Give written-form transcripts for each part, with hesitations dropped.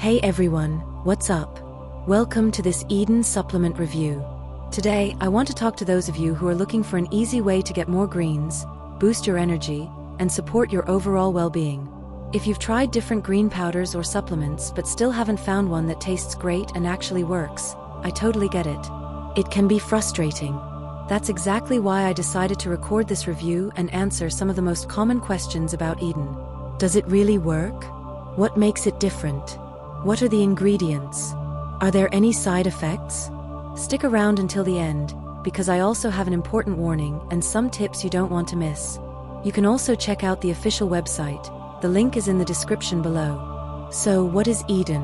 Hey everyone, what's up? Welcome to this Eden supplement review. Today, I want to talk to those of you who are looking for an easy way to get more greens, boost your energy, and support your overall well-being. If you've tried different green powders or supplements but still haven't found one that tastes great and actually works, I totally get it. It can be frustrating. That's exactly why I decided to record this review and answer some of the most common questions about Eden. Does it really work? What makes it different? What are the ingredients? Are there any side effects? Stick around until the end, because I also have an important warning and some tips you don't want to miss. You can also check out the official website. The link is in the description below. So, what is Eden?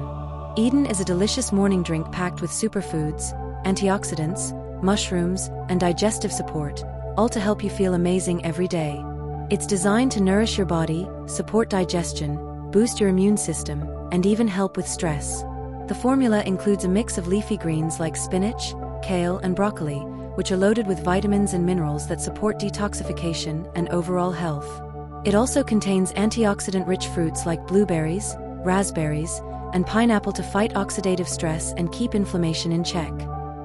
Eden is a delicious morning drink packed with superfoods, antioxidants, mushrooms, and digestive support, all to help you feel amazing every day. It's designed to nourish your body, support digestion, boost your immune system, and even help with stress. The formula includes a mix of leafy greens like spinach, kale, and broccoli, which are loaded with vitamins and minerals that support detoxification and overall health. It also contains antioxidant-rich fruits like blueberries, raspberries, and pineapple to fight oxidative stress and keep inflammation in check.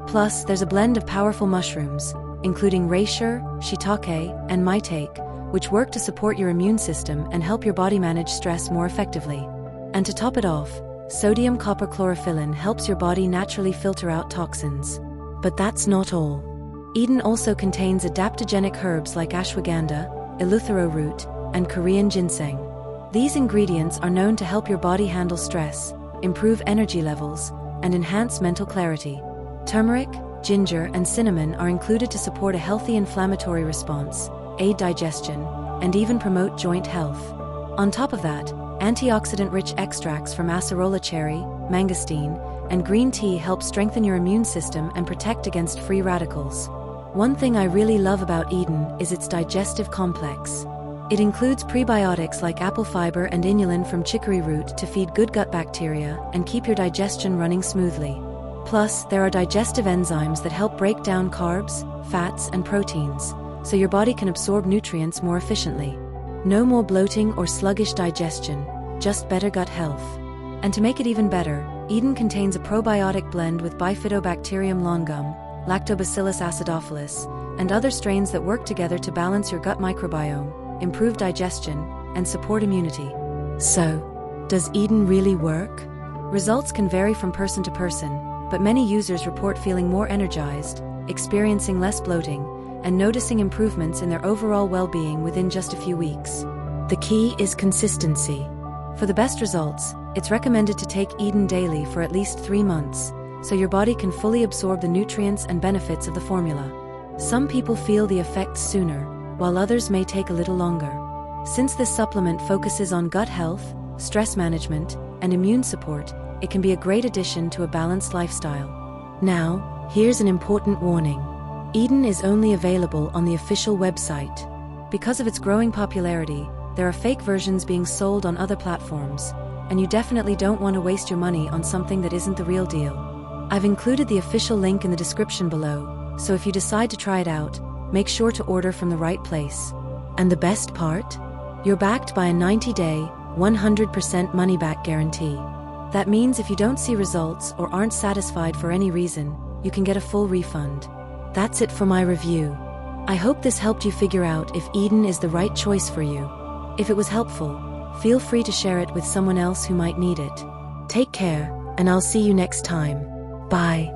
Plus, there's a blend of powerful mushrooms, including reishi, shiitake, and maitake, which work to support your immune system and help your body manage stress more effectively. And to top it off, sodium copper chlorophyllin helps your body naturally filter out toxins. But that's not all. Eden also contains adaptogenic herbs like ashwagandha, eleuthero root, and Korean ginseng. These ingredients are known to help your body handle stress, improve energy levels, and enhance mental clarity. Turmeric, ginger, and cinnamon are included to support a healthy inflammatory response, aid digestion, and even promote joint health. On top of that, antioxidant-rich extracts from acerola cherry, mangosteen, and green tea help strengthen your immune system and protect against free radicals. One thing I really love about Eden is its digestive complex. It includes prebiotics like apple fiber and inulin from chicory root to feed good gut bacteria and keep your digestion running smoothly. Plus, there are digestive enzymes that help break down carbs, fats, and proteins, so your body can absorb nutrients more efficiently. No more bloating or sluggish digestion, just better gut health. And to make it even better, Eden contains a probiotic blend with Bifidobacterium longum, Lactobacillus acidophilus, and other strains that work together to balance your gut microbiome, improve digestion, and support immunity. So, does Eden really work? Results can vary from person to person, but many users report feeling more energized, experiencing less bloating, and noticing improvements in their overall well-being within just a few weeks. The key is consistency. For the best results, it's recommended to take Eden daily for at least 3 months, so your body can fully absorb the nutrients and benefits of the formula. Some people feel the effects sooner, while others may take a little longer. Since this supplement focuses on gut health, stress management, and immune support, it can be a great addition to a balanced lifestyle. Now, here's an important warning. Eden is only available on the official website. Because of its growing popularity, there are fake versions being sold on other platforms, and you definitely don't want to waste your money on something that isn't the real deal. I've included the official link in the description below, so if you decide to try it out, make sure to order from the right place. And the best part? You're backed by a 90-day, 100% money-back guarantee. That means if you don't see results or aren't satisfied for any reason, you can get a full refund. That's it for my review. I hope this helped you figure out if Eden is the right choice for you. If it was helpful, feel free to share it with someone else who might need it. Take care, and I'll see you next time. Bye.